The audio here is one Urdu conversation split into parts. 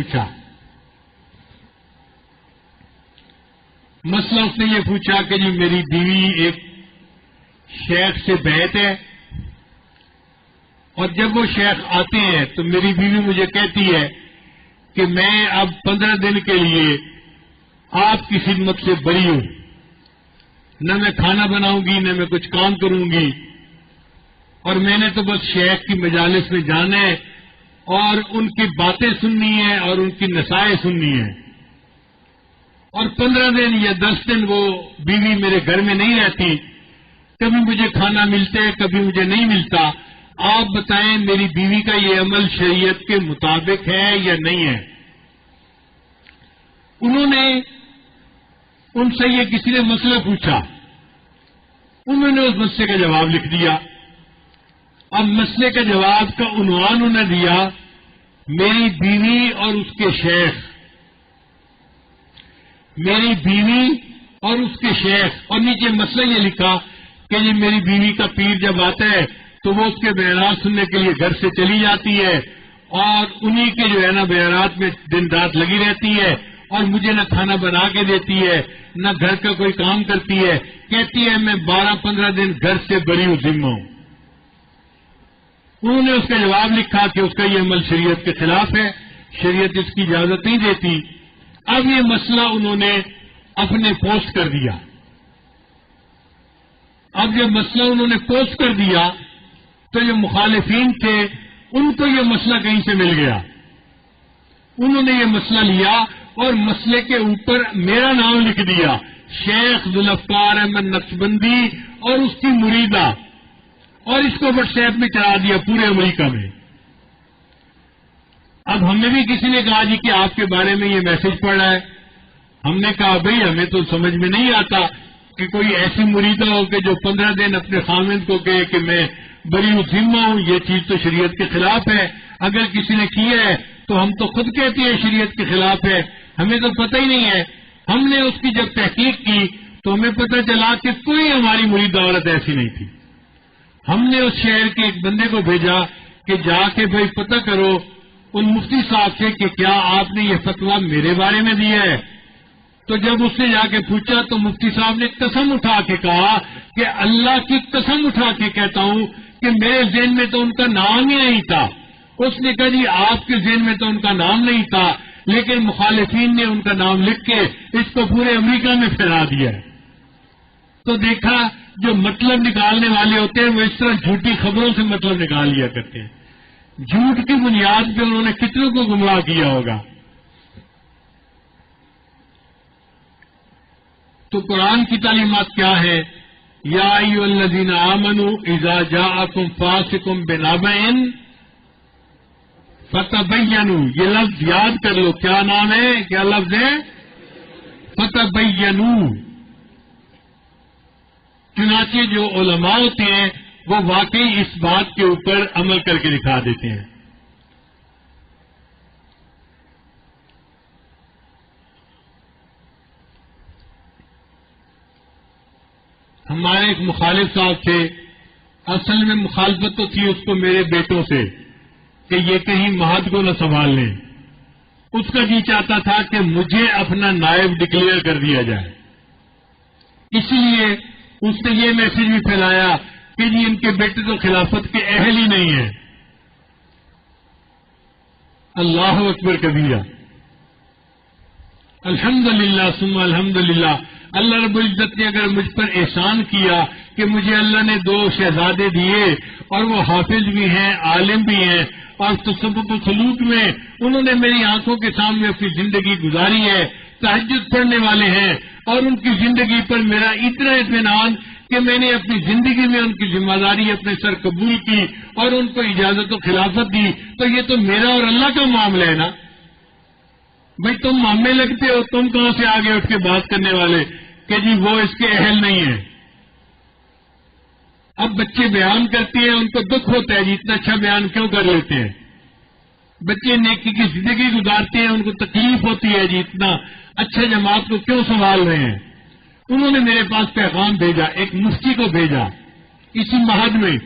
پوچھا. مسئلہ اس نے یہ پوچھا کہ جی میری بیوی ایک شیخ سے بیعت ہے، اور جب وہ شیخ آتے ہیں تو میری بیوی مجھے کہتی ہے کہ میں اب 15 دن کے لیے آپ کی خدمت سے بری ہوں، نہ میں کھانا بناؤں گی نہ میں کچھ کام کروں گی، اور میں نے تو بس شیخ کی مجالس میں جانا ہے اور ان کی باتیں سننی ہے اور ان کی نصائح سننی ہے. اور 15 دن یا 10 دن وہ بیوی میرے گھر میں نہیں رہتی، کبھی مجھے کھانا ملتا ہے کبھی مجھے نہیں ملتا. آپ بتائیں میری بیوی کا یہ عمل شریعت کے مطابق ہے یا نہیں ہے؟ انہوں نے ان سے یہ کسی نے مسئلہ پوچھا، انہوں نے اس مسئلے کا جواب لکھ دیا. اب مسئلے کا جواب کا عنوان انہوں نے دیا میری بیوی اور اس کے شیخ. میری بیوی اور اس کے شیخ، اور نیچے مسئلہ یہ لکھا کہ یہ میری بیوی کا پیر جب آتا ہے تو وہ اس کے بیانات سننے کے لیے گھر سے چلی جاتی ہے، اور انہی کے جو ہے نا بیانات میں دن رات لگی رہتی ہے، اور مجھے نہ کھانا بنا کے دیتی ہے نہ گھر کا کوئی کام کرتی ہے. کہتی ہے میں 12-15 دن گھر سے بری ہوں، ذمہ ہوں. انہوں نے اس کا جواب لکھا کہ اس کا یہ عمل شریعت کے خلاف ہے، شریعت اس کی اجازت نہیں دیتی. اب یہ مسئلہ انہوں نے اپنے پوسٹ کر دیا. اب جب مسئلہ انہوں نے پوسٹ کر دیا تو جو مخالفین تھے ان کو یہ مسئلہ کہیں سے مل گیا. انہوں نے یہ مسئلہ لیا اور مسئلے کے اوپر میرا نام لکھ دیا، شیخ ذوالفقار احمد نقشبندی اور اس کی مریدہ، اور اس کو واٹس ایپ میں چلا دیا پورے امریکہ میں. اب ہمیں بھی کسی نے کہا جی کہ آپ کے بارے میں یہ میسج پڑ رہا ہے. ہم نے کہا بھئی ہمیں تو سمجھ میں نہیں آتا کہ کوئی ایسی مریدہ ہو کہ جو 15 دن اپنے خامند کو کہے کہ میں بری ذمہ ہوں. یہ چیز تو شریعت کے خلاف ہے. اگر کسی نے کیا ہے تو ہم تو خود کہتے ہیں شریعت کے خلاف ہے، ہمیں تو پتہ ہی نہیں ہے. ہم نے اس کی جب تحقیق کی تو ہمیں پتہ چلا کہ کوئی ہماری مریدہ عورت ایسی نہیں تھی. ہم نے اس شہر کے ایک بندے کو بھیجا کہ جا کے بھائی پتہ کرو ان مفتی صاحب سے کہ کیا آپ نے یہ فتویٰ میرے بارے میں دیا ہے. تو جب اس نے جا کے پوچھا تو مفتی صاحب نے قسم اٹھا کے کہا کہ اللہ کی قسم اٹھا کے کہتا ہوں کہ میرے ذہن میں تو ان کا نام ہی نہیں تھا. اس نے کہا جی آپ کے ذہن میں تو ان کا نام نہیں تھا، لیکن مخالفین نے ان کا نام لکھ کے اس کو پورے امریکہ میں پھیلا دیا ہے. تو دیکھا جو مطلب نکالنے والے ہوتے ہیں وہ اس طرح جھوٹی خبروں سے مطلب نکال لیا کرتے ہیں. جھوٹ کی بنیاد پہ انہوں نے کتنوں کو گمراہ کیا ہوگا. تو قرآن کی تعلیمات کیا ہے؟ یا ایھا الذین آمنوا اذا جاءکم فاسق بنبأ فتبینوا. یہ لفظ یاد کر لو، کیا نام ہے، کیا لفظ ہے؟ فتبینوا. چنانچہ جو علماء ہوتے ہیں وہ واقعی اس بات کے اوپر عمل کر کے دکھا دیتے ہیں. ہمارے ایک مخالف صاحب تھے، اصل میں مخالفت تو تھی اس کو میرے بیٹوں سے کہ یہ کہیں مہد کو نہ سنبھال لیں. اس کا جی چاہتا تھا کہ مجھے اپنا نائب ڈکلیئر کر دیا جائے. اسی لیے اس نے یہ میسج بھی پھیلایا کہ جی ان کے بیٹے تو خلافت کے اہل ہی نہیں ہیں. اللہ اکبر کبیرہ. الحمدللہ ثم الحمدللہ. اللہ رب العزت نے اگر مجھ پر احسان کیا کہ مجھے اللہ نے 2 شہزادے دیے اور وہ حافظ بھی ہیں عالم بھی ہیں اور تصوف و سلوک میں انہوں نے میری آنکھوں کے سامنے اپنی زندگی گزاری ہے، تہجد پڑھنے والے ہیں، اور ان کی زندگی پر میرا اتنا اطمینان کہ میں نے اپنی زندگی میں ان کی ذمہ داری اپنے سر قبول کی اور ان کو اجازت و خلافت دی. تو یہ تو میرا اور اللہ کا معاملہ ہے نا. بھائی تم مامے لگتے ہو، تم کہاں سے آگے اٹھ کے بات کرنے والے کہ جی وہ اس کے اہل نہیں ہیں. اب بچے بیان کرتے ہیں ان کو دکھ ہوتا ہے جی اتنا اچھا بیان کیوں کر لیتے ہیں. بچے نیکی کی زندگی گزارتے ہیں ان کو تکلیف ہوتی ہے جی اتنا اچھا جماعت کو کیوں سنبھال رہے ہیں. انہوں نے میرے پاس پیغام بھیجا، ایک مفتی کو بھیجا. اسی مہد میں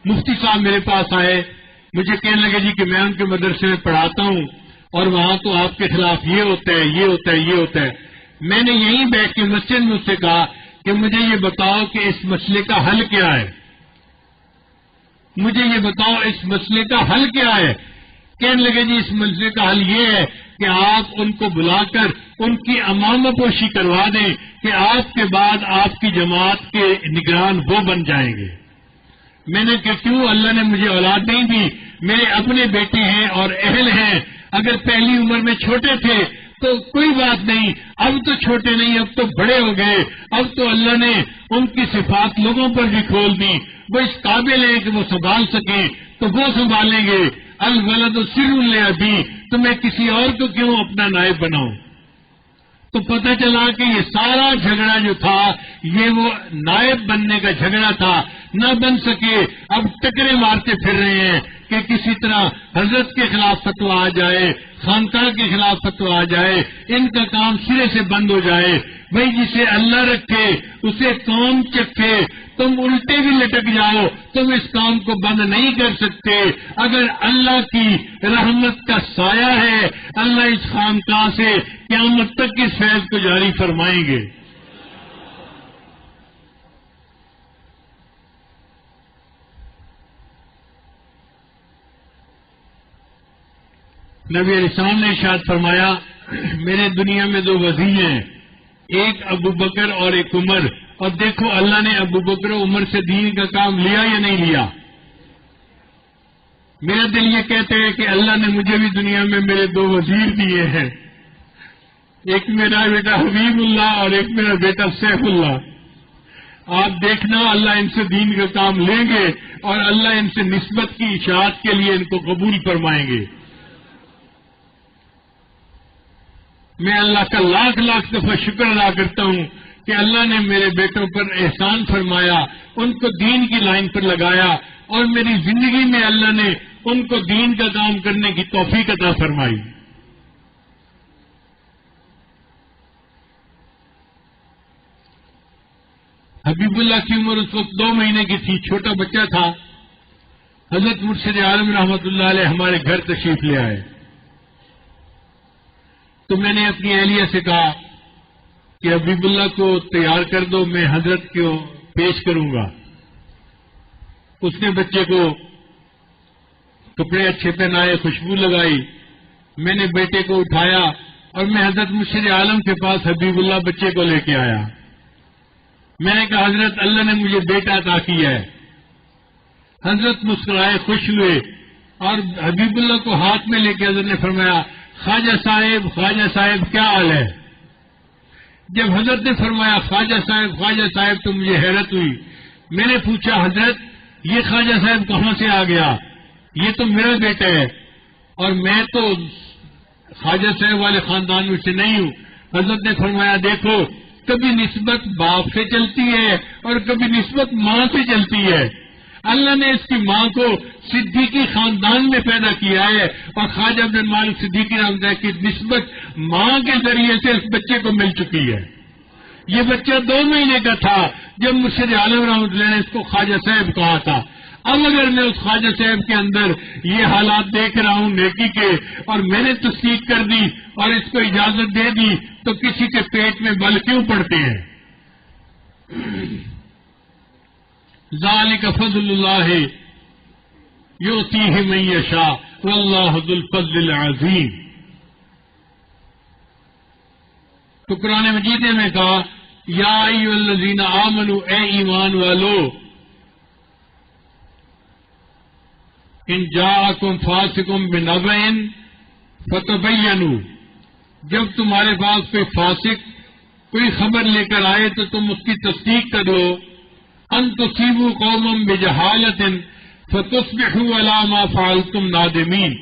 مفتی صاحب میرے پاس آئے، مجھے کہنے لگے جی کہ میں ان کے مدرسے میں پڑھاتا ہوں اور وہاں تو آپ کے خلاف یہ ہوتا ہے، یہ ہوتا ہے، یہ ہوتا ہے. میں نے یہیں بیٹھ کے مسجد میں اس سے کہا کہ مجھے یہ بتاؤ کہ اس مسئلے کا حل کیا ہے، مجھے یہ بتاؤ اس مسئلے کا حل کیا ہے. کہنے لگے جی اس مسئلے کا حل یہ ہے کہ آپ ان کو بلا کر ان کی امامہ پوشی کروا دیں کہ آپ کے بعد آپ کی جماعت کے نگران وہ بن جائیں گے. میں نے کہا کیوں؟ اللہ نے مجھے اولاد نہیں دی، میرے اپنے بیٹے ہیں اور اہل ہیں. اگر پہلی عمر میں چھوٹے تھے تو کوئی بات نہیں، اب تو چھوٹے نہیں، اب تو بڑے ہو گئے، اب تو اللہ نے ان کی صفات لوگوں پر بھی کھول دی، وہ اس قابل ہیں کہ وہ سنبھال سکیں تو وہ سنبھالیں گے. الولد سر لابی، تو میں کسی اور کو کیوں اپنا نائب بناؤں؟ تو پتہ چلا کہ یہ سارا جھگڑا جو تھا یہ وہ نائب بننے کا جھگڑا تھا، نہ بن سکے. اب ٹکرے مارتے پھر رہے ہیں کہ کسی طرح حضرت کے خلاف فتویٰ آ جائے، خانقاہ کے خلاف فتویٰ آ جائے، ان کا کام سرے سے بند ہو جائے. بھائی جسے اللہ رکھے اسے قوم چکھے، تم الٹے بھی لٹک جاؤ، تم اس کام کو بند نہیں کر سکتے. اگر اللہ کی رحمت کا سایہ ہے، اللہ اس خانقاہ سے قیامت تک اس فیض کو جاری فرمائیں گے. نبی علیہ السلام نے ارشاد فرمایا میرے دنیا میں 2 وزیر ہیں، ایک ابو بکر اور ایک عمر. اور دیکھو اللہ نے ابو بکر و عمر سے دین کا کام لیا یا نہیں لیا. میرا دل یہ کہتے ہیں کہ اللہ نے مجھے بھی دنیا میں میرے 2 وزیر دیے ہیں، ایک میرا بیٹا حبیب اللہ اور ایک میرا بیٹا سیف اللہ. آپ دیکھنا اللہ ان سے دین کا کام لیں گے اور اللہ ان سے نسبت کی اشاعت کے لیے ان کو قبول فرمائیں گے. میں اللہ کا لاکھ لاکھ دفعہ شکر ادا کرتا ہوں کہ اللہ نے میرے بیٹوں پر احسان فرمایا، ان کو دین کی لائن پر لگایا اور میری زندگی میں اللہ نے ان کو دین کا کام کرنے کی توفیق عطا فرمائی. حبیب اللہ کی عمر اس وقت 2 مہینے کی تھی، چھوٹا بچہ تھا. حضرت مرشد عالم رحمۃ اللہ علیہ ہمارے گھر تشریف لے آئے تو میں نے اپنی اہلیہ سے کہا کہ حبیب اللہ کو تیار کر دو، میں حضرت کو پیش کروں گا. اس نے بچے کو کپڑے اچھے پہنائے، خوشبو لگائی. میں نے بیٹے کو اٹھایا اور میں حضرت مرشد عالم کے پاس حبیب اللہ بچے کو لے کے آیا. میں نے کہا حضرت اللہ نے مجھے بیٹا عطا کیا ہے. حضرت مسکرائے، خوش ہوئے اور حبیب اللہ کو ہاتھ میں لے کے حضرت نے فرمایا خواجہ صاحب کیا حال ہے؟ جب حضرت نے فرمایا خواجہ صاحب تو مجھے حیرت ہوئی. میں نے پوچھا حضرت یہ خواجہ صاحب کہاں سے آ گیا؟ یہ تو میرا بیٹا ہے اور میں تو خواجہ صاحب والے خاندان میں سے نہیں ہوں. حضرت نے فرمایا دیکھو کبھی نسبت باپ سے چلتی ہے اور کبھی نسبت ماں سے چلتی ہے. اللہ نے اس کی ماں کو صدیقی خاندان میں پیدا کیا ہے اور خواجہ بن مالک صدیقی رحمۃ اللہ کی نسبت ماں کے ذریعے سے اس بچے کو مل چکی ہے. یہ بچہ 2 مہینے کا تھا جب مرشد عالم رحمۃ اللہ نے اس کو خواجہ صاحب کہا تھا. اب اگر میں اس خواجہ صاحب کے اندر یہ حالات دیکھ رہا ہوں نیکی کے اور میں نے تصدیق کر دی اور اس کو اجازت دے دی تو کسی کے پیٹ میں بل کیوں پڑتے ہیں؟ ذالک فضل اللہ یؤتیہ من یشاء واللہ ذو الفضل العظیم. تو قرآن مجید میں کہا یا ایھا الذین آمنوا، اے ایمان والو، ان جاءکم فاسق بنبأ فتبینوا، جب تمہارے پاس کوئی فاسق کوئی خبر لے کر آئے تو تم اس کی تصدیق کر لو. ان تصیبوا قوما بجہالۃ فتصبحوا علی ما فعلتم نادمین،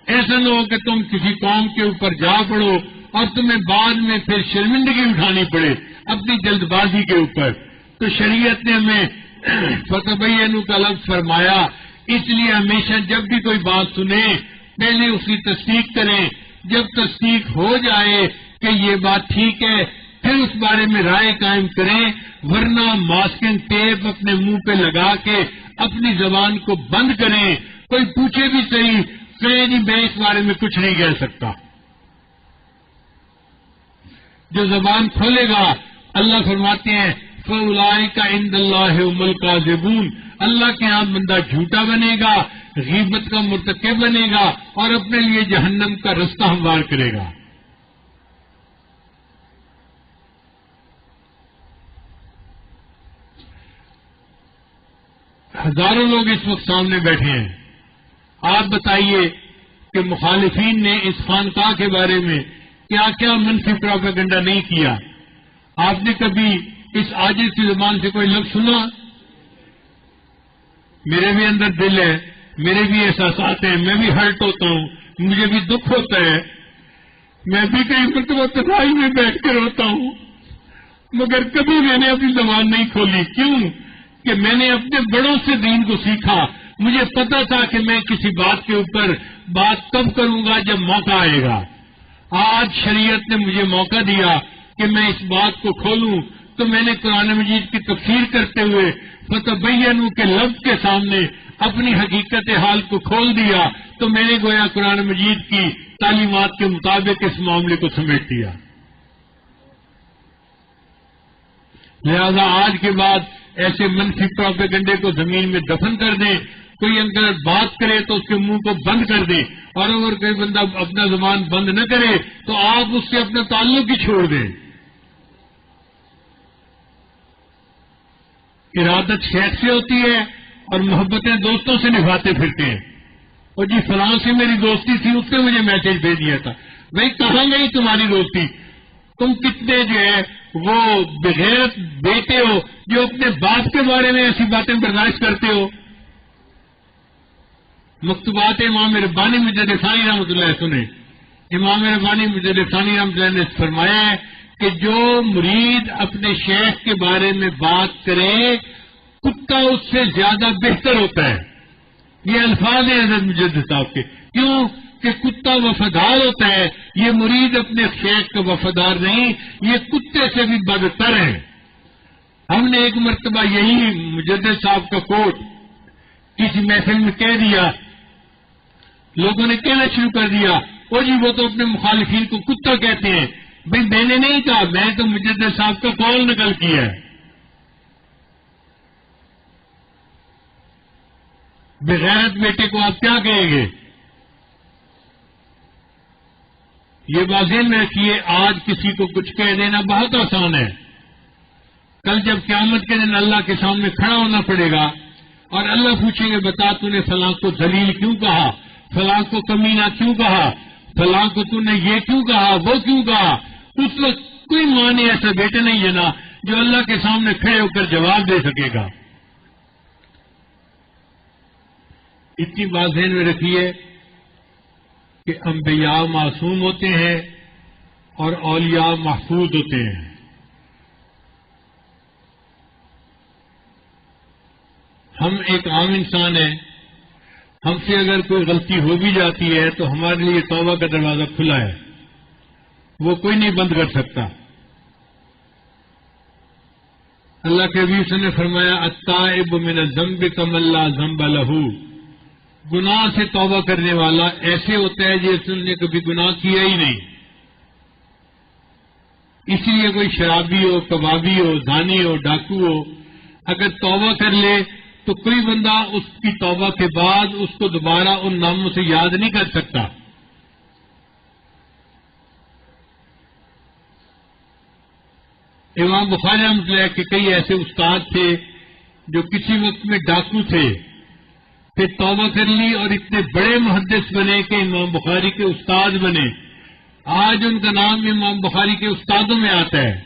ایسا نہ ہو کہ تم کسی قوم کے اوپر جا پڑو اور تمہیں بعد میں پھر شرمندگی اٹھانی پڑے اپنی جلد بازی کے اوپر. تو شریعت نے ہمیں فتبینوا کا لفظ فرمایا، اس لیے ہمیشہ جب بھی کوئی بات سنیں پہلے اس کی تصدیق کریں. جب تصدیق ہو جائے کہ یہ بات ٹھیک ہے پھر اس بارے میں رائے قائم کریں، ورنہ ماسکنگ ٹیپ اپنے منہ پہ لگا کے اپنی زبان کو بند کریں. کوئی پوچھے بھی صحیح، کہیں جی میں اس بارے میں کچھ نہیں کہہ سکتا. جو زبان کھولے گا اللہ فرماتے ہیں فَأُولَٰئِكَ عِندَ اللَّهِ هُمُ الْكَاذِبُونَ، اللہ کے ہاں بندہ جھوٹا بنے گا، غیبت کا مرتکب بنے گا اور اپنے لیے جہنم کا رستہ ہموار کرے گا۔ ہزاروں لوگ اس وقت سامنے بیٹھے ہیں، آپ بتائیے کہ مخالفین نے اس خانقاہ کے بارے میں کیا کیا منفی پروپیگنڈا نہیں کیا؟ آپ نے کبھی اس عاجز کی زبان سے کوئی لفظ سنا؟ میرے بھی اندر دل ہے، میرے بھی احساسات ہیں، میں بھی ہرٹ ہوتا ہوں، مجھے بھی دکھ ہوتا ہے، میں بھی کئی مرتبہ تنہائی میں بیٹھ کر روتا ہوں، مگر کبھی میں نے اپنی زبان نہیں کھولی۔ کیوں؟ کہ میں نے اپنے بڑوں سے دین کو سیکھا، مجھے پتا تھا کہ میں کسی بات کے اوپر بات تب کروں گا جب موقع آئے گا۔ آج شریعت نے مجھے موقع دیا کہ میں اس بات کو کھولوں، تو میں نے قرآن مجید کی تفسیر کرتے ہوئے فتبینوا کے لفظ کے سامنے اپنی حقیقت حال کو کھول دیا، تو میں نے گویا قرآن مجید کی تعلیمات کے مطابق اس معاملے کو سمیٹ دیا۔ لہذا آج کے بعد ایسے منفی پروپیگنڈے کو زمین میں دفن کر دیں، کوئی اگر بات کرے تو اس کے منہ کو بند کر دیں، اور اگر کوئی بندہ اپنا زبان بند نہ کرے تو آپ اس سے اپنا تعلق ہی چھوڑ دیں۔ ارادت شیخ سے ہوتی ہے اور محبتیں دوستوں سے نبھاتے پھرتے ہیں۔ اور جی فلاں سے میری دوستی تھی، اس نے مجھے میسج بھیج دیا تھا۔ بھائی کہاں گئی تمہاری دوستی؟ تم کتنے جو ہے وہ بغیرت بیٹے ہو جو اپنے باپ کے بارے میں ایسی باتیں برداشت کرتے ہو۔ مکتوبات امام ربانی مجدد ثانی رحمۃ اللہ سنیں، امام ربانی مجدد ثانی رحمۃ اللہ نے فرمایا ہے کہ جو مرید اپنے شیخ کے بارے میں بات کرے کتا اس سے زیادہ بہتر ہوتا ہے۔ یہ الفاظ ہیں حضرت مجدد صاحب کے۔ کیوں؟ کہ کتا وفادار ہوتا ہے، یہ مرید اپنے شیخ کا وفادار نہیں، یہ کتے سے بھی بدتر ہے۔ ہم نے ایک مرتبہ یہی مجدد صاحب کا کوٹ کسی محفل میں کہہ دیا، لوگوں نے کہنا شروع کر دیا او جی وہ تو اپنے مخالفین کو کتا کہتے ہیں۔ بھائی میں نے نہیں کہا، میں تو مجدد صاحب کا قول نقل کیا ہے۔ بغیرت بیٹے کو آپ کیا کہیں گے؟ یہ واضح میں رکھیے، آج کسی کو کچھ کہہ دینا بہت آسان ہے، کل جب قیامت کے دن اللہ کے سامنے کھڑا ہونا پڑے گا اور اللہ پوچھیں گے بتا تو نے فلاں کو ذلیل کیوں کہا، فلاں کو کمینہ کیوں کہا، فلاں کو تو نے یہ کیوں کہا، وہ کیوں کہا؟ اس وقت کوئی ماں نے ایسا بیٹے نہیں جنا جو اللہ کے سامنے کھڑے ہو کر جواب دے سکے گا۔ اتنی بات ذہن میں رکھیے کہ انبیاء معصوم ہوتے ہیں اور اولیاء محفوظ ہوتے ہیں۔ ہم ایک عام انسان ہیں، ہم سے اگر کوئی غلطی ہو بھی جاتی ہے تو ہمارے لیے توبہ کا دروازہ کھلا ہے، وہ کوئی نہیں بند کر سکتا۔ اللہ کے حبیب نے فرمایا التائب من الذنب کمن لا ذنب لہ، گناہ سے توبہ کرنے والا ایسے ہوتا ہے جیسے نے کبھی گناہ کیا ہی نہیں۔ اسی لیے کوئی شرابی ہو، کبابی ہو، زانی ہو، ڈاکو ہو، اگر توبہ کر لے تو کوئی بندہ اس کی توبہ کے بعد اس کو دوبارہ ان ناموں سے یاد نہیں کر سکتا۔ امام بخاری رحمۃ اللہ کے کئی ایسے استاد تھے جو کسی وقت میں ڈاکو تھے، پھر توبہ کر لی اور اتنے بڑے محدث بنے کہ امام بخاری کے استاد بنے۔ آج ان کا نام امام بخاری کے استادوں میں آتا ہے۔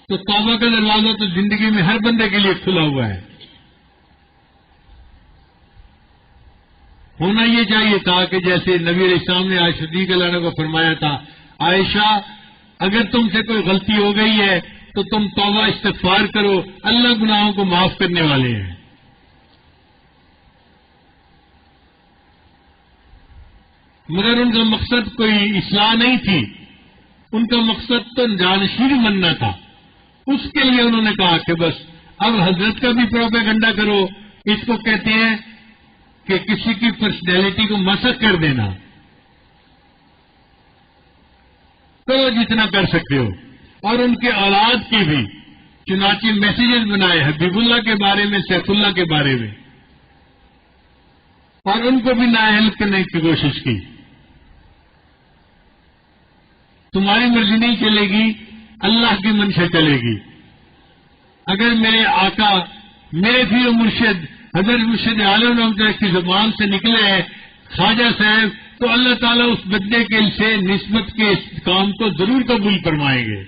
تو توبہ کا دروازہ تو زندگی میں ہر بندے کے لیے کھلا ہوا ہے۔ ہونا یہ چاہیے تھا کہ جیسے نبی علیہ السلام نے عائشہ صدیقہ رضی اللہ عنہا کو فرمایا تھا، عائشہ اگر تم سے کوئی غلطی ہو گئی ہے تو تم توبہ استغفار کرو، اللہ گناہوں کو معاف کرنے والے ہیں۔ مگر ان کا مقصد کوئی اصلاح نہیں تھی، ان کا مقصد تو جانشین بننا تھا۔ اس کے لیے انہوں نے کہا کہ بس اب حضرت کا بھی پروپیگنڈا کرو، اس کو کہتے ہیں کہ کسی کی پرسنالٹی کو مسخ کر دینا۔ کرو جتنا کر سکتے ہو، اور ان کے اولاد کی بھی، چنانچہ میسیجز بنائے حبیب اللہ کے بارے میں، سیف اللہ کے بارے میں، اور ان کو بھی نااہل کرنے کی کوشش کی۔ تمہاری مرضی نہیں چلے گی، اللہ کی منشا چلے گی۔ اگر میرے آقا، میرے پیر و مرشد حضرت مرشد عالم رحمۃ اللہ کی زبان سے نکلے ہیں خواجہ صاحب، تو اللہ تعالیٰ اس بندے کے سے نسبت کے اس کام کو ضرور قبول فرمائیں گے۔